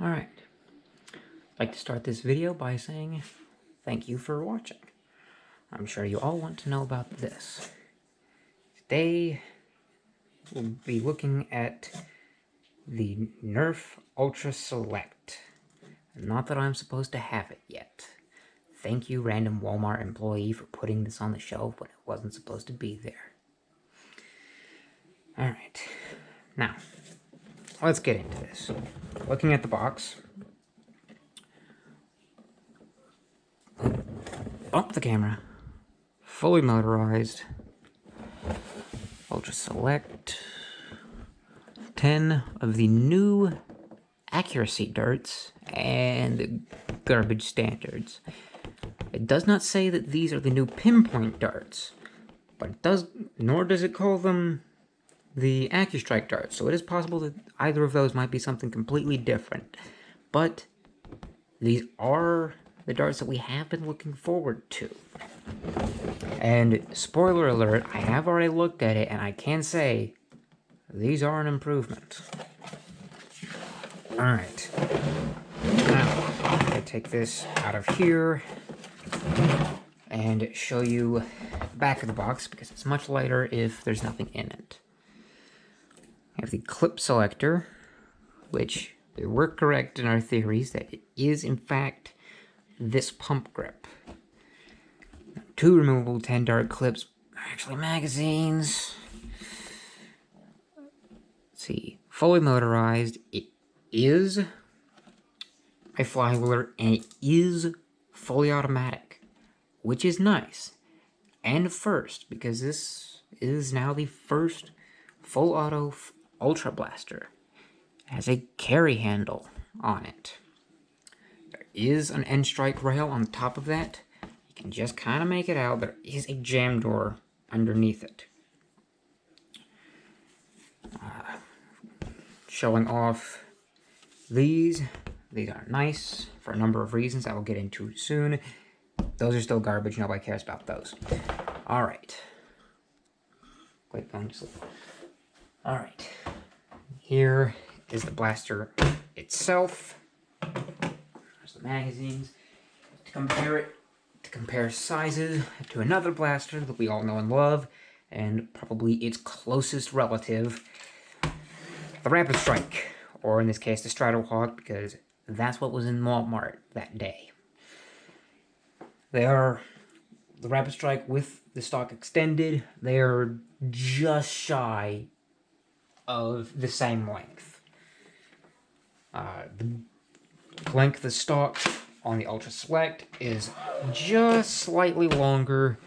Alright, I'd like to start this video by saying thank you for watching. I'm sure you all want to know about this. Today, we'll be looking at the Nerf Ultra Select. Not that I'm supposed to have it yet. Thank you, random Walmart employee, for putting this on the shelf when it wasn't supposed to be there. Alright, now, let's get into this. Looking at the box. Bump the camera. Fully motorized. Ultra Select. 10 of the new accuracy darts and garbage standards. It does not say that these are the new pinpoint darts, but it does, nor does it call them the AccuStrike darts, so it is possible that either of those might be something completely different. But these are the darts that we have been looking forward to. And spoiler alert, I have already looked at it, and I can say these are an improvement. Alright. Now, I'm going to take this out of here and show you the back of the box, because it's much lighter if there's nothing in it. We have the clip selector, which we were correct in our theories that it is, in fact, this pump grip. Two removable 10-dart clips are actually magazines. Let's see. Fully motorized. It is a flywheeler, and it is fully automatic, which is nice. And first, because this is now the first full auto Ultra Blaster. It has a carry handle on it. There is an end strike rail on top of that. You can just kind of make it out. There is a jam door underneath it. Showing off these. These are nice for a number of reasons I will get into soon. Those are still garbage. Nobody cares about those. Alright. Quit going to sleep. Alright. Here is the blaster itself. There's the magazines. To compare sizes to another blaster that we all know and love, and probably its closest relative, the Rapid Strike, or in this case the Stratohawk, because that's what was in Walmart that day. They are the Rapid Strike with the stock extended. They are just shy of the same length. The length of the stock on the Ultra Select is just slightly longer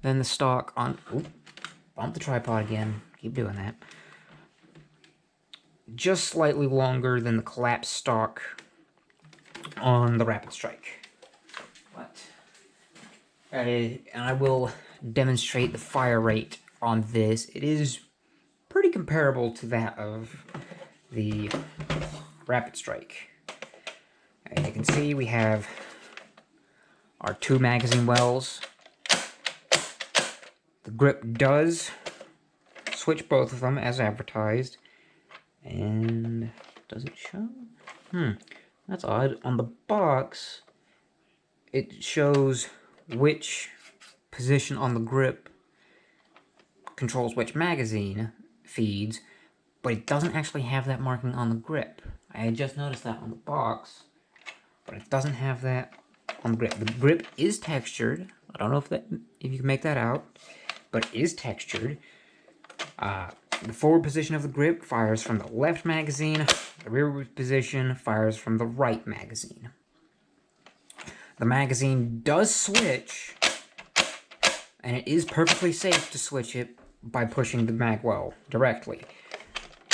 than the stock on... Oop, bump the tripod again. Keep doing that. Just slightly longer than the collapsed stock on the Rapid Strike. But... and I will demonstrate the fire rate on this. It is pretty comparable to that of the Rapid Strike. As you can see, we have our two magazine wells. The grip does switch both of them as advertised. And does it show? That's odd. On the box, it shows which position on the grip controls which magazine feeds, but it doesn't actually have that marking on the grip. I had just noticed that on the box, but it doesn't have that on the grip. The grip is textured. I don't know if you can make that out, but it is textured. The forward position of the grip fires from the left magazine. The rearward position fires from the right magazine. The magazine does switch, and it is perfectly safe to switch it by pushing the mag well directly.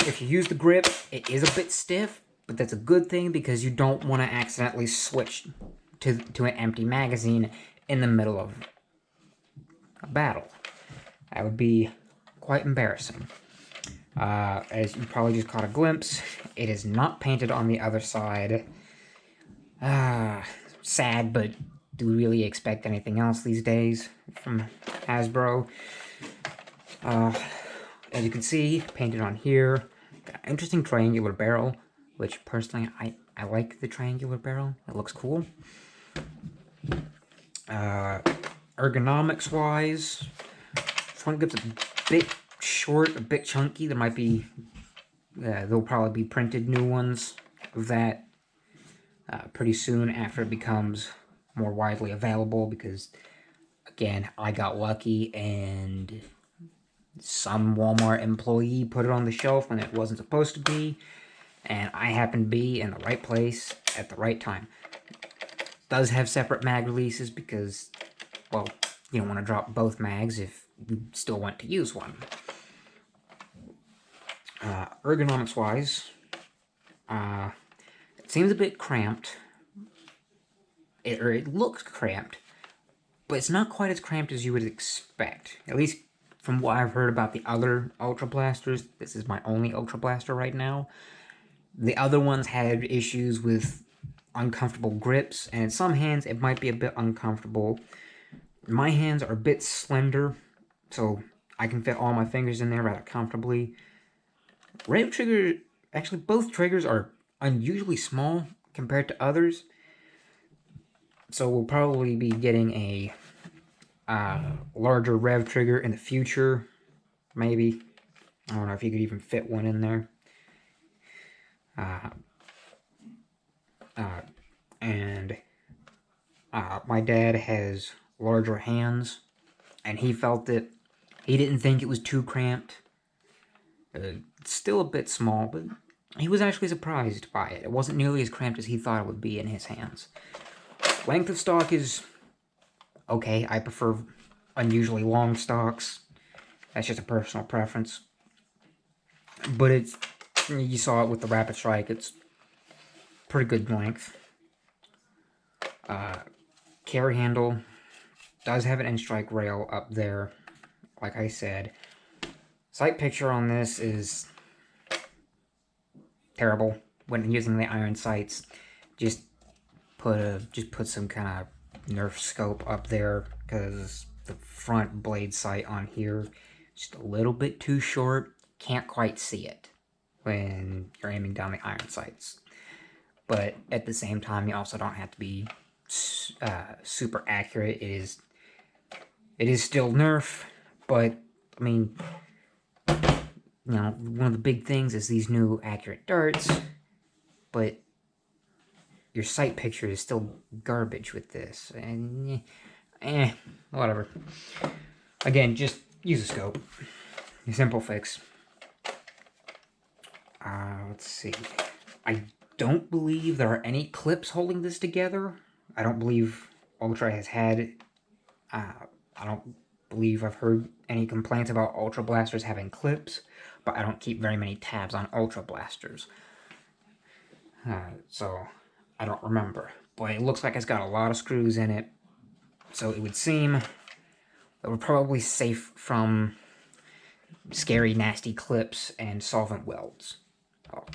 If you use the grip, it is a bit stiff, but that's a good thing because you don't want to accidentally switch to an empty magazine in the middle of a battle. That would be quite embarrassing. As you probably just caught a glimpse, it is not painted on the other side. Sad, but do we really expect anything else these days from Hasbro? As you can see, painted on here, got an interesting triangular barrel, which personally I I like the triangular barrel. It looks cool. Ergonomics-wise, front grip's a bit short, a bit chunky. There might be, there'll probably be printed new ones of that pretty soon after it becomes more widely available, because, again, I got lucky and some Walmart employee put it on the shelf when it wasn't supposed to be, and I happened to be in the right place at the right time. It does have separate mag releases because, well, you don't want to drop both mags if you still want to use one. Ergonomics-wise, it seems a bit cramped. It looks cramped, but it's not quite as cramped as you would expect. At least from what I've heard about the other Ultra Blasters. This is my only Ultra Blaster right now. The other ones had issues with uncomfortable grips, and in some hands it might be a bit uncomfortable. My hands are a bit slender, so I can fit all my fingers in there rather comfortably. Rev trigger, actually both triggers are unusually small compared to others, so we'll probably be getting a larger rev trigger in the future, maybe. I don't know if you could even fit one in there. My dad has larger hands, and he felt it. He didn't think it was too cramped. It's still a bit small, but he was actually surprised by it. It wasn't nearly as cramped as he thought it would be in his hands. Length of stock is okay. I prefer unusually long stocks. That's just a personal preference. But it's, you saw it with the Rapid Strike, it's pretty good length. Carry handle does have an N-strike rail up there, like I said. Sight picture on this is terrible when using the iron sights. Just put some kind of Nerf scope up there, because the front blade sight on here is just a little bit too short. Can't quite see it when you're aiming down the iron sights. But at the same time, you also don't have to be super accurate. It is still Nerf, but I mean, you know, one of the big things is these new accurate darts, but your sight picture is still garbage with this, and whatever. Again, just use a scope. A simple fix. Let's see. I don't believe there are any clips holding this together. I don't believe Ultra has had, I don't believe I've heard any complaints about Ultra Blasters having clips, but I don't keep very many tabs on Ultra Blasters. So I don't remember. But it looks like it's got a lot of screws in it, so it would seem that we're probably safe from scary, nasty clips and solvent welds. Oh,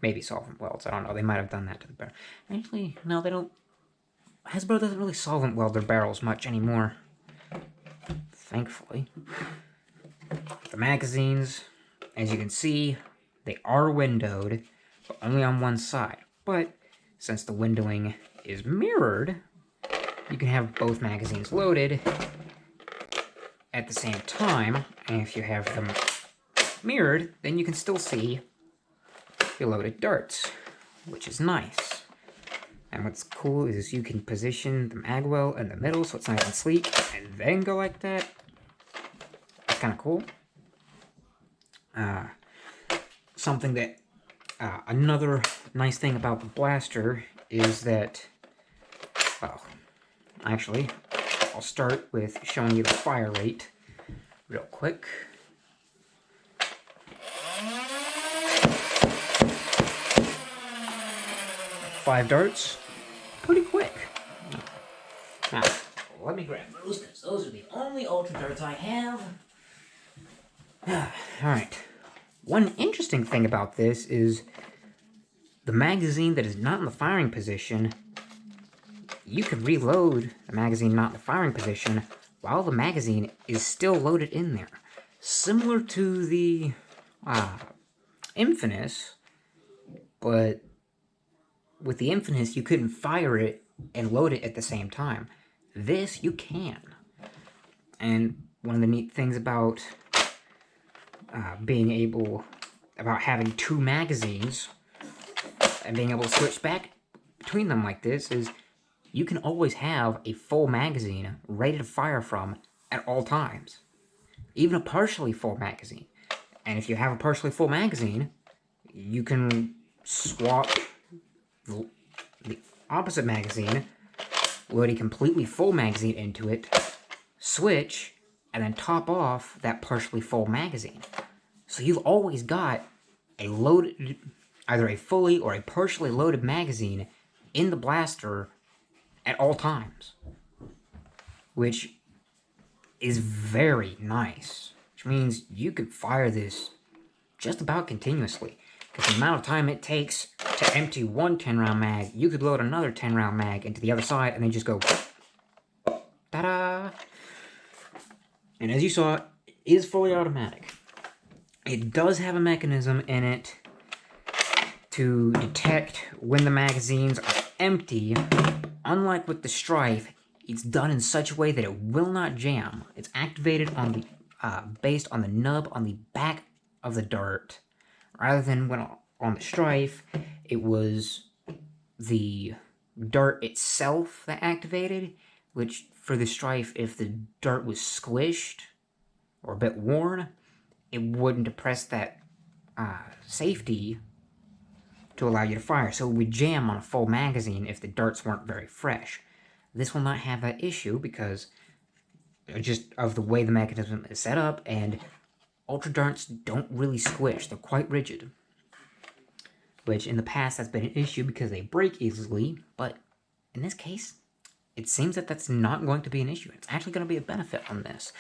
maybe solvent welds. I don't know. They might have done that to the barrel. Actually, no, they don't. Hasbro doesn't really solvent weld their barrels much anymore, thankfully. The magazines, as you can see, they are windowed, but only on one side. But since the windowing is mirrored, you can have both magazines loaded at the same time, and if you have them mirrored, then you can still see your loaded darts, which is nice. And what's cool is you can position the mag well in the middle so it's nice and sleek, and then go like that. That's kind of cool. Something that, another nice thing about the blaster is that, well, actually, I'll start with showing you the fire rate real quick. Five darts, pretty quick. Now, let me grab those, because those are the only Ultra darts I have. Alright. One interesting thing about this is the magazine that is not in the firing position, you could reload the magazine not in the firing position while the magazine is still loaded in there. Similar to the Infinite, but with the Infinite, you couldn't fire it and load it at the same time. This, you can. And one of the neat things about about having 2 magazines and being able to switch back between them like this is you can always have a full magazine ready to fire from at all times. Even a partially full magazine. And if you have a partially full magazine, you can swap the opposite magazine, load a completely full magazine into it, switch, and then top off that partially full magazine. So you've always got a loaded, either a fully or a partially loaded magazine in the blaster at all times, which is very nice, which means you could fire this just about continuously, because the amount of time it takes to empty one 10-round mag, you could load another 10-round mag into the other side and then just go ta-da! And as you saw, it is fully automatic. It does have a mechanism in it to detect when the magazines are empty. Unlike with the Strife, it's done in such a way that it will not jam. It's activated on the based on the nub on the back of the dart, rather than when on the Strife, it was the dart itself that activated, which for the Strife, if the dart was squished or a bit worn, it wouldn't depress that safety to allow you to fire, so it would jam on a full magazine if the darts weren't very fresh. This will not have that issue because just of the way the mechanism is set up, and Ultra darts don't really squish. They're quite rigid, which in the past has been an issue because they break easily, but in this case, it seems that that's not going to be an issue. It's actually going to be a benefit on this.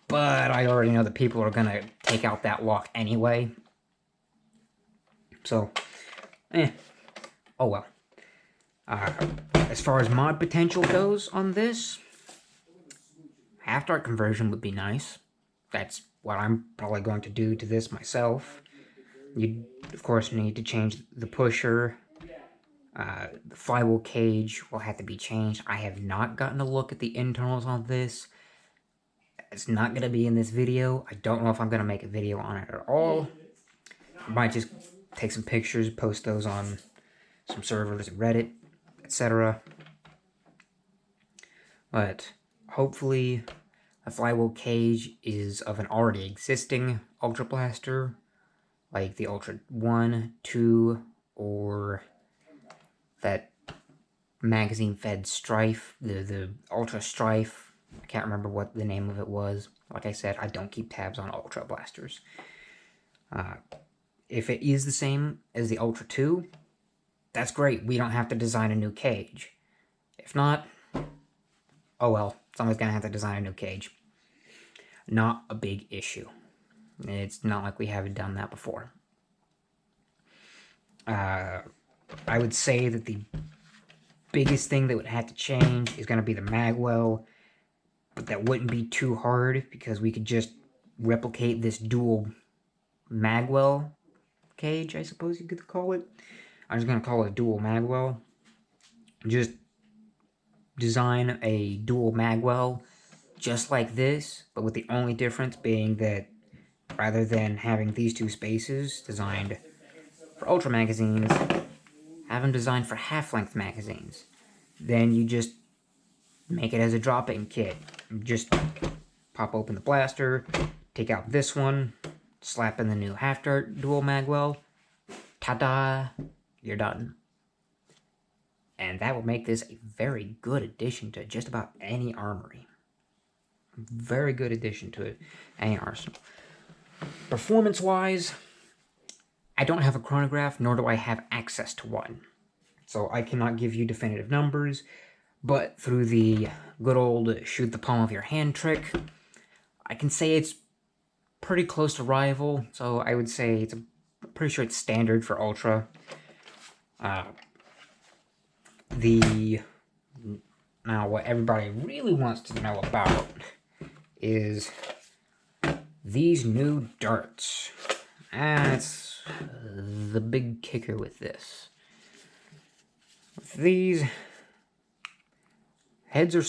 But I already know that people are going to take out that lock anyway. So, oh well. As far as mod potential goes on this, half-dart conversion would be nice. That's what I'm probably going to do to this myself. You, of course, need to change the pusher. The flywheel cage will have to be changed. I have not gotten a look at the internals on this. It's not going to be in this video. I don't know if I'm going to make a video on it at all. I might just take some pictures, post those on some servers, Reddit, etc. But hopefully the flywheel cage is of an already existing Ultra Blaster, like the Ultra 1, 2, or that magazine-fed Strife, the Ultra Strife. I can't remember what the name of it was. Like I said, I don't keep tabs on Ultra Blasters. If it is the same as the Ultra 2, that's great. We don't have to design a new cage. If not, oh well, someone's going to have to design a new cage. Not a big issue. It's not like we haven't done that before. I would say that the biggest thing that would have to change is going to be the magwell, but that wouldn't be too hard because we could just replicate this dual magwell cage, I suppose you could call it. I'm just going to call it a dual magwell. Just design a dual magwell just like this, but with the only difference being that rather than having these two spaces designed for Ultra magazines, have them designed for half-length magazines. Then you just make it as a drop-in kit. Just pop open the blaster, take out this one, slap in the new half-dart dual magwell, ta-da, you're done. And that will make this a very good addition to just about any armory. Very good addition to any arsenal. Performance-wise, I don't have a chronograph, nor do I have access to one. So I cannot give you definitive numbers, but through the good old shoot the palm of your hand trick, I can say it's pretty close to rival, so I would say it's pretty sure it's standard for Ultra. Now what everybody really wants to know about is these new darts. That's the big kicker with this. These heads are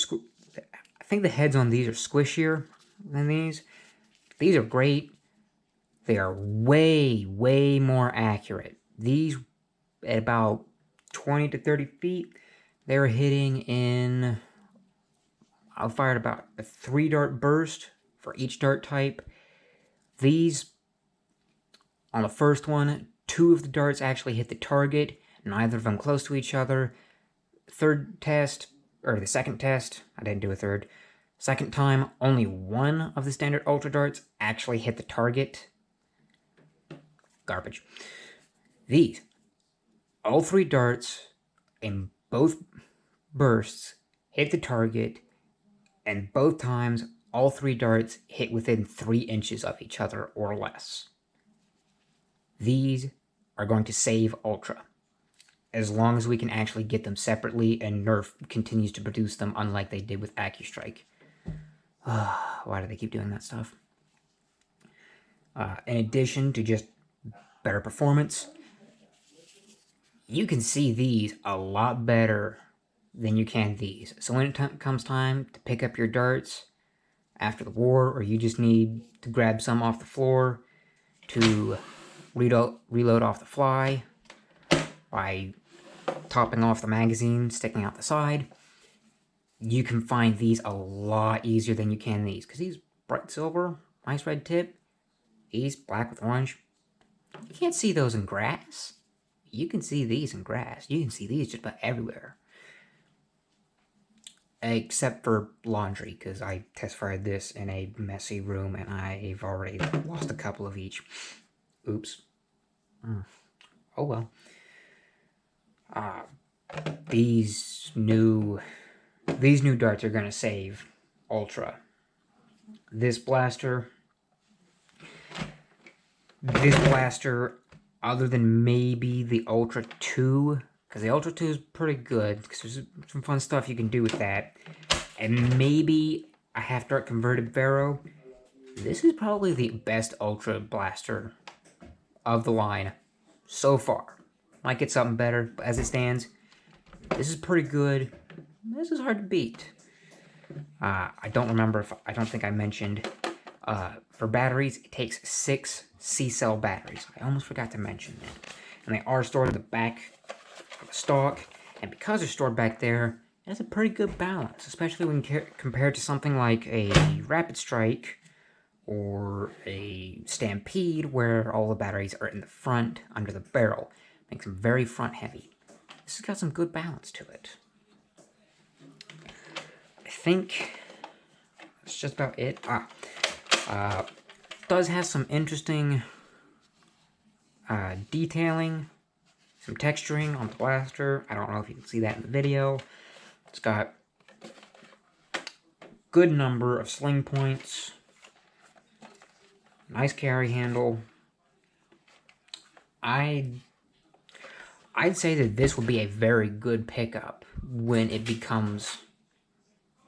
I think the heads on these are squishier than these. These are great. They are way, way more accurate. These, at about 20 to 30 feet, they were hitting in... I fired about a 3-dart burst for each dart type. These, on the first one, 2 of the darts actually hit the target, neither of them close to each other. Third test, or the second test, I didn't do a third. Second time, only 1 of the standard Ultra darts actually hit the target. Garbage. These, all 3 darts in both bursts hit the target, and both times, all 3 darts hit within 3 inches of each other or less. These are going to save Ultra, as long as we can actually get them separately and Nerf continues to produce them, unlike they did with AccuStrike. Why do they keep doing that stuff? In addition to just better performance, you can see these a lot better than you can these. So when it comes time to pick up your darts after the war, or you just need to grab some off the floor to reload off the fly by topping off the magazine, sticking out the side, you can find these a lot easier than you can these. Because these bright silver, nice red tip, these black with orange, you can't see those in grass. You can see these in grass. You can see these just about everywhere. Except for laundry, because I test fired this in a messy room and I've already lost a couple of each. Oops. Oh well. These new darts are gonna save Ultra. This blaster, other than maybe the Ultra 2, because the Ultra 2 is pretty good, because there's some fun stuff you can do with that, and maybe a half-dart converted Vero, this is probably the best Ultra blaster of the line so far. Might get something better, but as it stands, this is pretty good. This is hard to beat. I don't think I mentioned, for batteries, it takes 6 C-cell batteries. I almost forgot to mention that. And they are stored in the back of the stock, and because they're stored back there, it has a pretty good balance, especially when compared to something like a Rapid Strike or a Stampede, where all the batteries are in the front, under the barrel. Makes them very front heavy. This has got some good balance to it. I think that's just about it. Does have some interesting detailing, some texturing on the blaster. I don't know if you can see that in the video. It's got good number of sling points, nice carry handle. I'd say that this would be a very good pickup when it becomes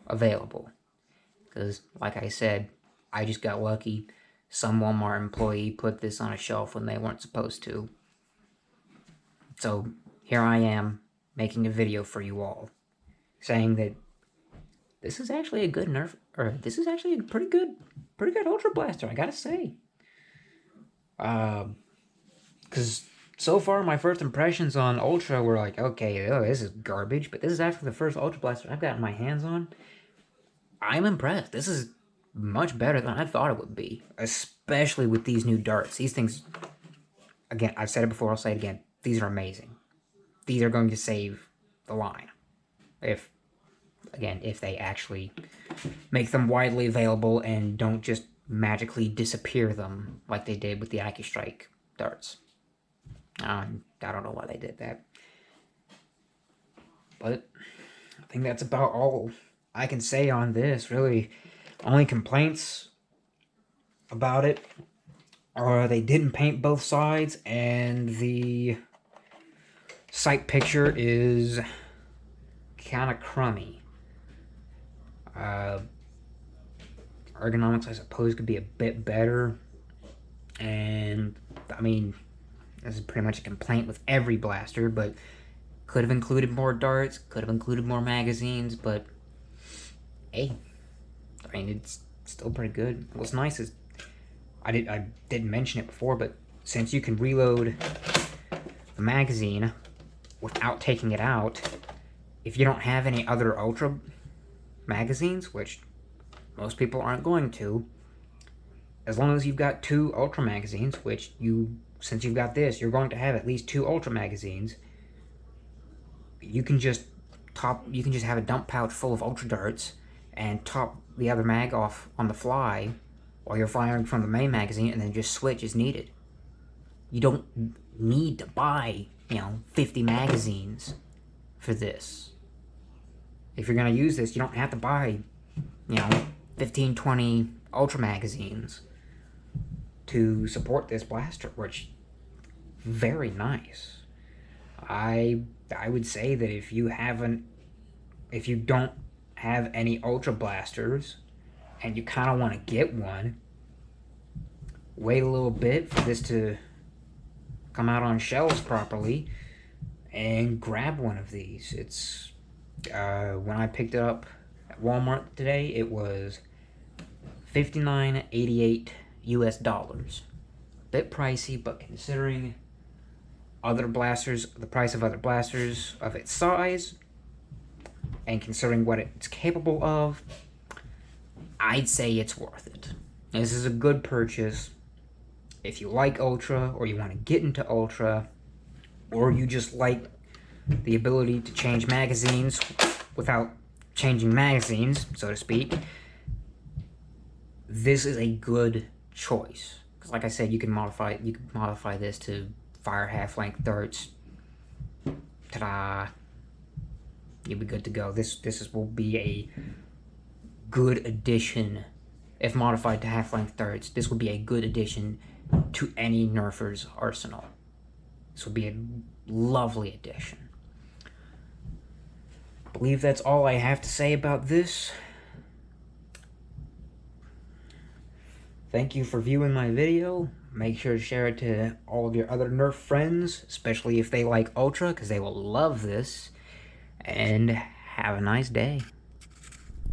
available. Because, like I said, I just got lucky. Some Walmart employee put this on a shelf when they weren't supposed to. So, here I am, making a video for you all, saying that this is actually a good Nerf, or this is actually a pretty good Ultra Blaster, I gotta say. Because so far, my first impressions on Ultra were like, okay, this is garbage, but this is actually the first Ultra Blaster I've gotten my hands on. I'm impressed. This is much better than I thought it would be, especially with these new darts. These things, again, I've said it before, I'll say it again, these are amazing. These are going to save the line. If they actually make them widely available and don't just magically disappear them like they did with the AccuStrike darts. I don't know why they did that. But I think that's about all I can say on this, really. Only complaints about it are they didn't paint both sides, and the sight picture is kind of crummy. Ergonomics, I suppose, could be a bit better. And, I mean, this is pretty much a complaint with every blaster, but Could have included more darts, could have included more magazines, but hey, I mean, it's still pretty good. What's nice is, I didn't mention it before, but since you can reload the magazine without taking it out, if you don't have any other Ultra magazines, which most people aren't going to, as long as you've got 2 Ultra magazines, which since you've got this, you're going to have at least 2 Ultra magazines, you can just have a dump pouch full of Ultra darts and top the other mag off on the fly while you're firing from the main magazine, and then just switch as needed. You don't need to buy, 50 magazines for this. If you're going to use this, you don't have to buy, 15, 20 Ultra magazines to support this blaster, which very nice. I would say that if you don't have any Ultra blasters and you kind of want to get one, wait a little bit for this to come out on shelves properly and grab one of these. It's when I picked it up at Walmart today, it was $59.88 US. A bit pricey, but considering other blasters, the price of other blasters of its size, and considering what it's capable of, I'd say it's worth it. This is a good purchase. If you like Ultra, or you want to get into Ultra, or you just like the ability to change magazines without changing magazines, so to speak, this is a good choice. Because like I said, you can modify this to fire half-length darts. Ta-da! You'll be good to go. This will be a good addition. If modified to half-length darts, this would be a good addition to any Nerfer's arsenal. This would be a lovely addition. I believe that's all I have to say about this. Thank you for viewing my video. Make sure to share it to all of your other Nerf friends, especially if they like Ultra, because they will love this. And have a nice day.